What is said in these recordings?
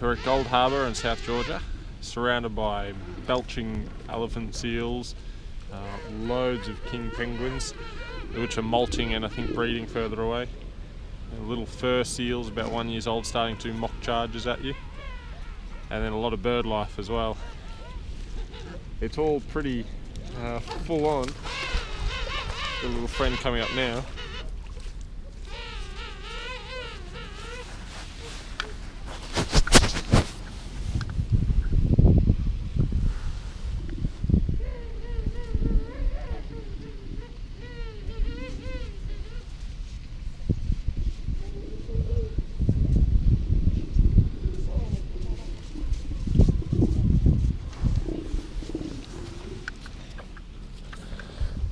So we're at Gold Harbour in South Georgia, surrounded by belching elephant seals, loads of king penguins, which are molting and I think breeding further away. And little fur seals, about 1 year old, starting to mock charges at you. And then a lot of bird life as well. It's all pretty full on. Got a little friend coming up now.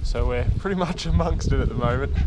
So we're pretty much amongst it at the moment.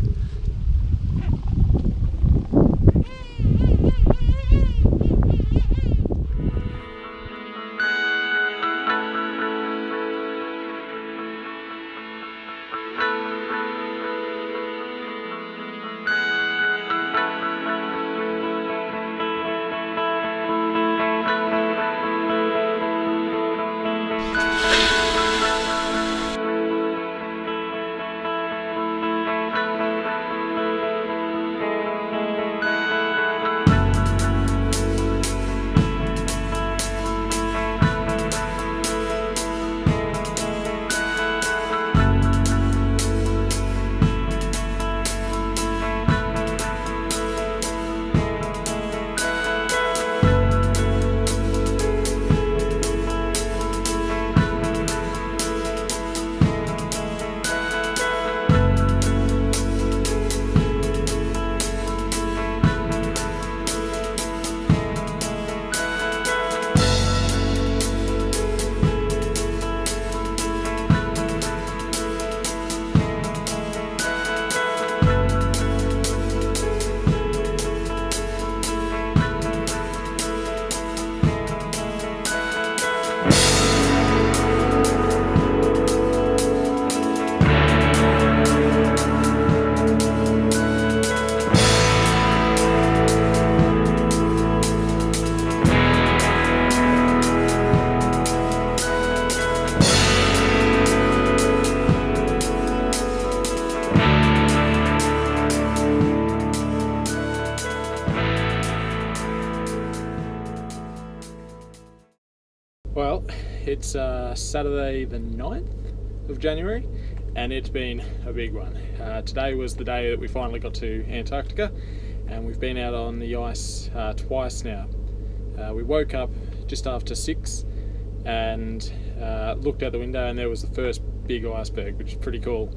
Well, it's Saturday the 9th of January and it's been a big one. Today was the day that we finally got to Antarctica and we've been out on the ice twice now. We woke up just after 6 and looked out the window and there was the first big iceberg, which is pretty cool.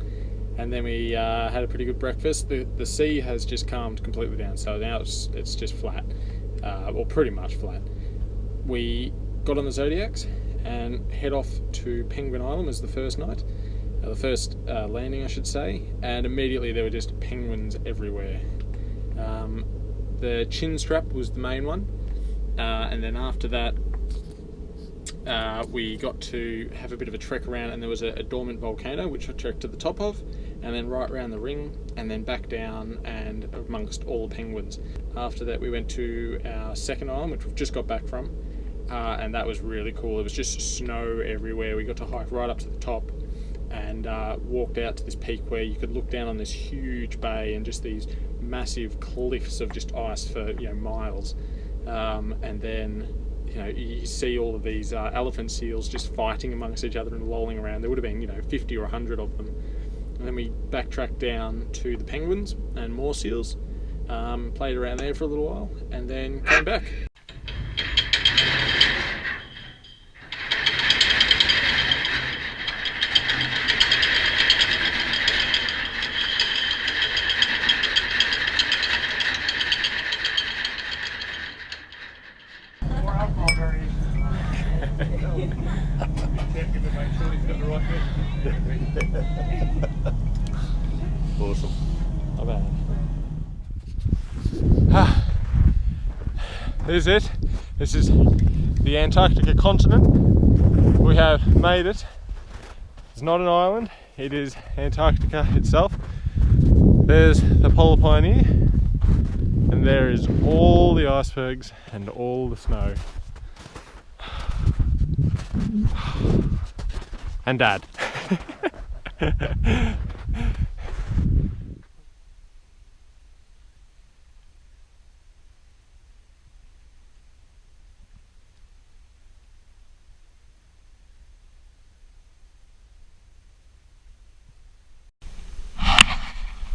And then we had a pretty good breakfast. The sea has just calmed completely down, so now it's just flat, or pretty much flat. We got on the Zodiacs and head off to Penguin Island as the first night, the first landing I should say, and immediately there were just penguins everywhere. The chin strap was the main one, and then after that we got to have a bit of a trek around, and there was a dormant volcano which I trekked to the top of, and then right around the ring and then back down and amongst all the penguins. After that we went to our second island, which we've just got back from, and that was really cool. It was just snow everywhere. We got to hike right up to the top and walked out to this peak where you could look down on this huge bay and just these massive cliffs of just ice for miles, and then you see all of these elephant seals just fighting amongst each other and lolling around. There would have been 50 or 100 of them. And then we backtracked down to the penguins and more seals, played around there for a little while and then came back. Awesome. Not bad. This is it. This is the Antarctica continent. We have made it. It's not an island, it is Antarctica itself. There's the Polar Pioneer, and And there is all the icebergs and all the snow. And Dad.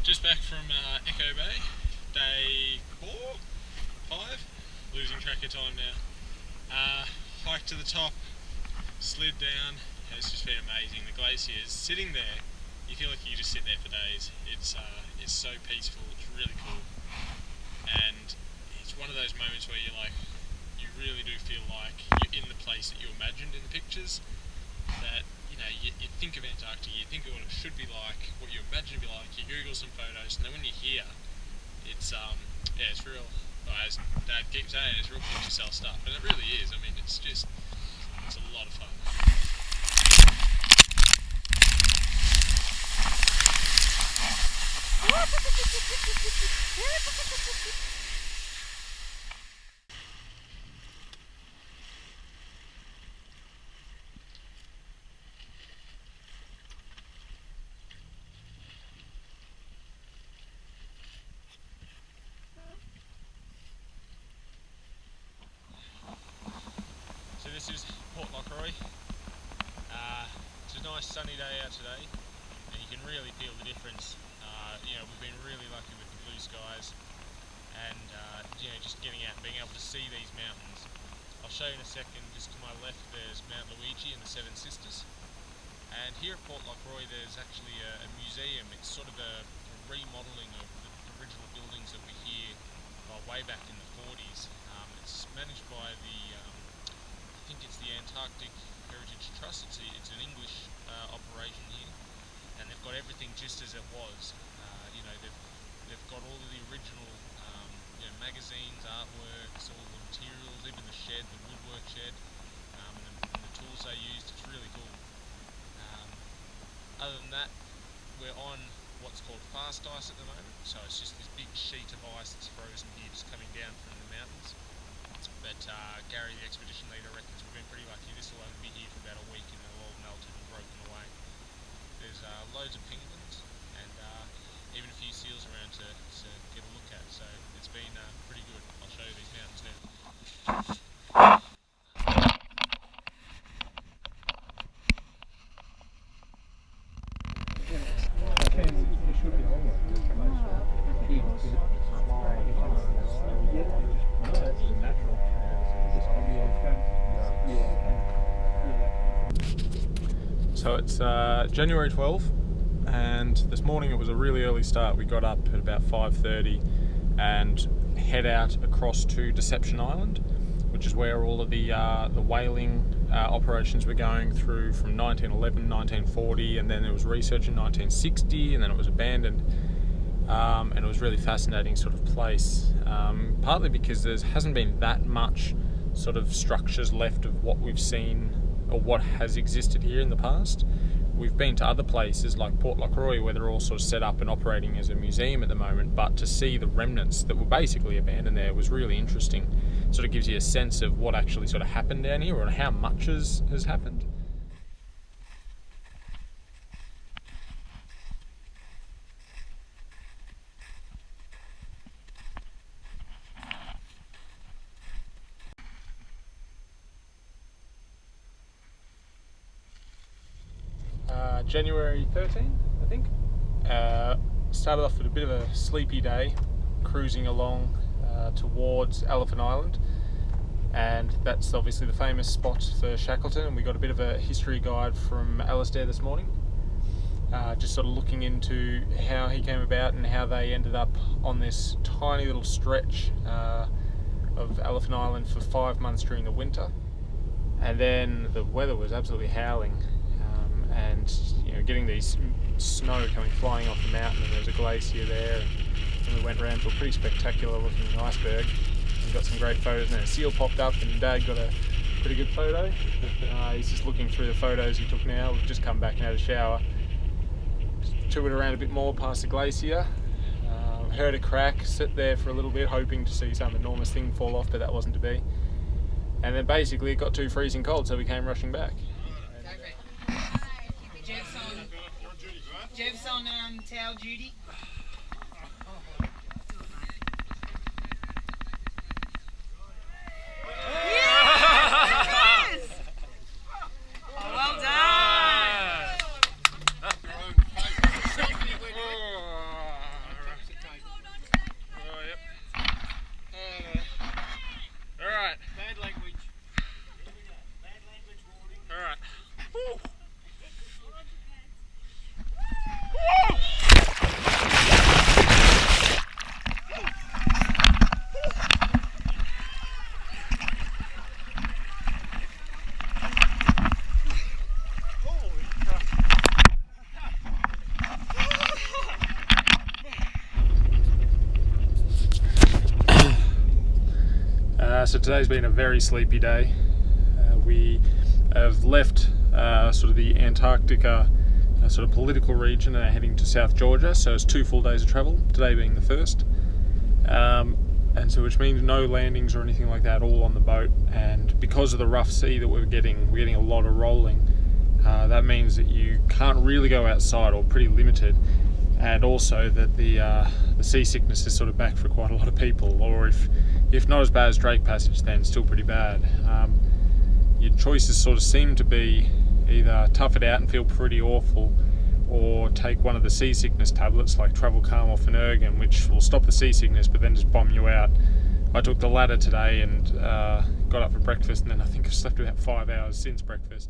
Just back from Echo Bay, day 4, 5, losing track of time now. Hiked to the top, slid down, and it's just been amazing. The glacier is sitting there, you feel like you just sit there for days. It's so peaceful, it's really cool. And it's one of those moments where you're like, you really do feel like you're in the place that you imagined in the pictures. That, you know, you think of Antarctica, you think of what it should be like, what you imagine it to be like, you Google some photos, and then when you're here, it's yeah, it's real, as Dad keeps saying, it's real picture cell stuff, and it really is. I mean, it's a lot of fun. So this is Port Lockroy. It's a nice sunny day out today, and you can really feel the difference. You know, we've been really lucky with the blue skies, and you know, just getting out and being able to see these mountains. I'll show you in a second. Just to my left, there's Mount Luigi and the Seven Sisters. And here at Port Lockroy, there's actually a museum. It's sort of a remodelling of the original buildings that were here way back in the 40s. It's managed by the I think it's the Antarctic Heritage Trust. It's an English operation here, and they've got everything just as it was. You know, they've got all of the original you know, magazines, artworks, all the materials, even the shed, the woodwork shed, and the tools they used. It's really cool. Other than that, we're on what's called fast ice at the moment, so it's just this big sheet of ice that's frozen here, just coming down from the mountains. But Gary, the expedition leader, reckons we've been pretty lucky. This will only be here for about a week and they'll all melted and broken away. There's loads of penguins and even a few seals around to get a look at, so it's been pretty good. I'll show you these mountains now. So it's January 12th, and this morning it was a really early start. We got up at about 5:30 and head out across to Deception Island, which is where all of the whaling operations were going through from 1911, 1940, and then there was research in 1960, and then it was abandoned. And it was really fascinating sort of place, partly because there hasn't been that much sort of structures left of what we've seen or what has existed here in the past. We've been to other places like Port Lockroy where they're all sort of set up and operating as a museum at the moment, but to see the remnants that were basically abandoned there was really interesting. It sort of gives you a sense of what actually sort of happened down here, or how much has happened. January 13th, I think. Started off with a bit of a sleepy day, cruising along towards Elephant Island, and that's obviously the famous spot for Shackleton, and we got a bit of a history guide from Alistair this morning, just sort of looking into how he came about and how they ended up on this tiny little stretch of Elephant Island for 5 months during the winter. And then the weather was absolutely howling, and you know, getting these snow coming flying off the mountain, and there was a glacier there, and we went around to a pretty spectacular looking iceberg and got some great photos, and a seal popped up and Dad got a pretty good photo. He's just looking through the photos he took now. We've just come back and had a shower. Just toured around a bit more past the glacier, Heard a crack, sit there for a little bit hoping to see some enormous thing fall off, but that wasn't to be. And then basically it got too freezing cold, so we came rushing back. Jeff's on towel duty. Yes! Oh, well done! Alright. Bad language. Bad language warning. Alright. So today's been a very sleepy day. We have left sort of the Antarctica sort of political region and are heading to South Georgia, so it's 2 full days of travel, today being the first. And so which means no landings or anything like that, all on the boat. And because of the rough sea that we're getting a lot of rolling. That means that you can't really go outside, or pretty limited. And also that the seasickness is sort of back for quite a lot of people, or if not as bad as Drake Passage, then still pretty bad. Your choices sort of seem to be either tough it out and feel pretty awful, or take one of the seasickness tablets like Travel Calm or Phenergan, which will stop the seasickness but then just bomb you out. I took the latter today and got up for breakfast, and then I think I've slept about 5 hours since breakfast.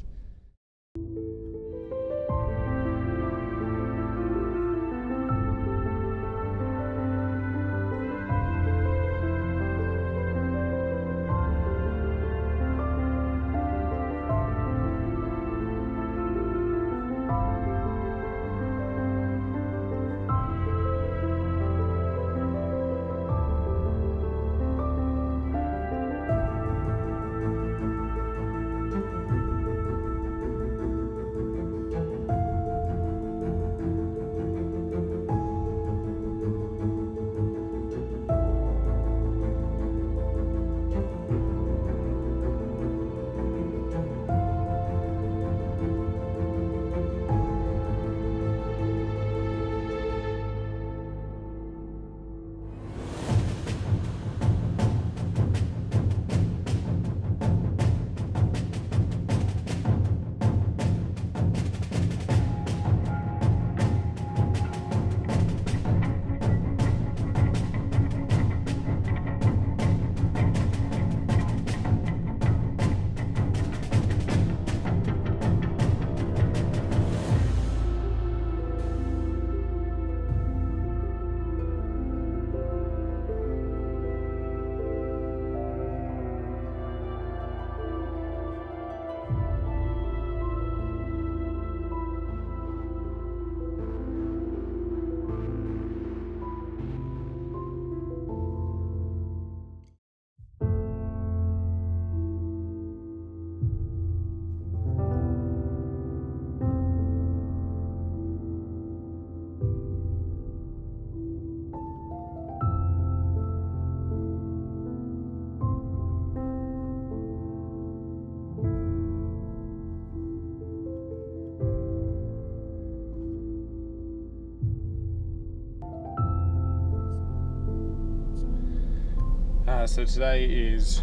So today is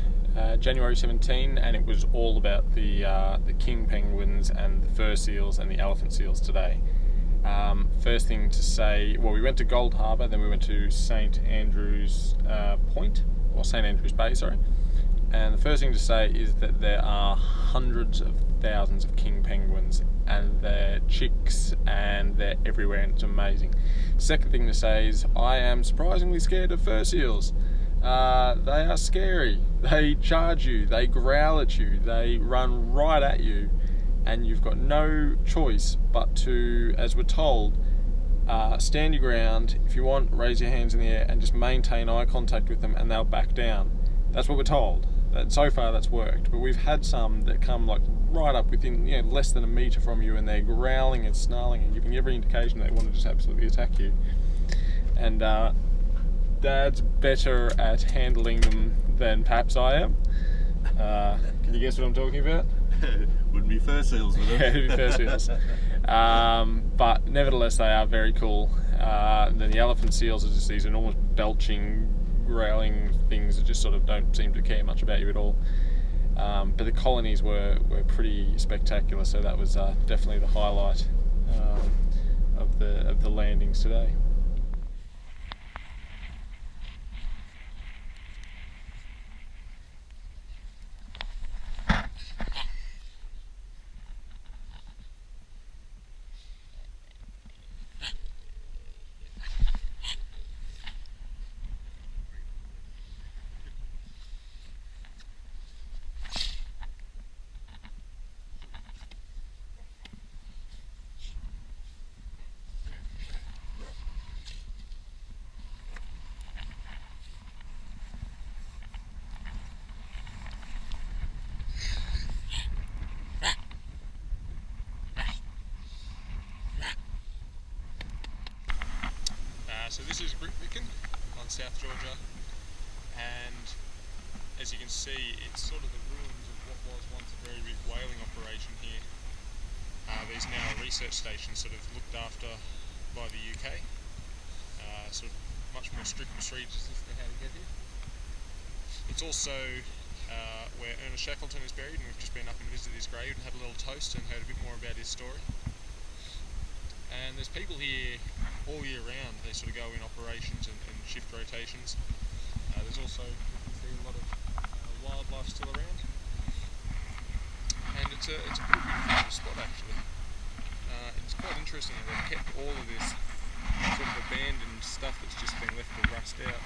January 17, and it was all about the king penguins and the fur seals and the elephant seals today. First thing to say, well, we went to Gold Harbour, then we went to St Andrews Point, or St Andrews Bay, sorry. And the first thing to say is that there are hundreds of thousands of king penguins, and they're chicks and they're everywhere, and it's amazing. Second thing to say is I am surprisingly scared of fur seals. They are scary. They charge you, they growl at you, they run right at you, and you've got no choice but to, as we're told, stand your ground. If you want, raise your hands in the air and just maintain eye contact with them, and they'll back down. That's what we're told. And so far that's worked, but we've had some that come like right up within less than a metre from you, and they're growling and snarling and giving every indication they want to just absolutely attack you. And Dad's better at handling them than perhaps I am. Can you guess what I'm talking about? Wouldn't be fur seals with Yeah, it. it'd be fur seals. But nevertheless, they are very cool. Then the elephant seals are just these enormous belching, growling things that just sort of don't seem to care much about you at all. But the colonies were pretty spectacular, so that was definitely the highlight of the landings today. So this is Ricknicken on South Georgia, and as you can see, it's sort of the ruins of what was once a very big whaling operation here. There's now a research station sort of looked after by the UK, sort of much more strict procedures as to how to get here. It's also where Ernest Shackleton is buried, and we've just been up and visited his grave and had a little toast and heard a bit more about his story. And there's people here all year round. They sort of go in operations and shift rotations. There's also, you can see, a lot of wildlife still around, and it's a pretty beautiful spot actually. It's quite interesting that they've kept all of this sort of abandoned stuff that's just been left to rust out.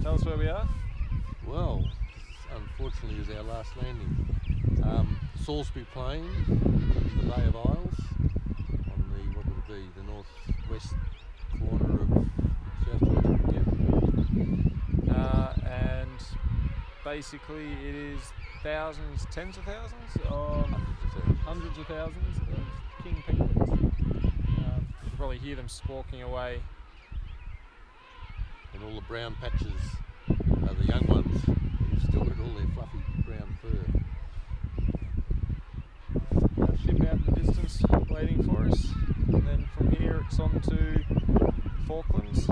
Tell us where we are. Well, unfortunately, is our last landing. Salisbury Plain, in the Bay of Isles, on the, what would it be, the northwest corner of South Georgia. Yep. And basically it is thousands, tens of thousands, or hundreds of thousands of king penguins. You can probably hear them squawking away. And all the brown patches are the young ones who've still got all their fluffy brown fur. Our ship out in the distance waiting for us, and then from here it's on to Falklands,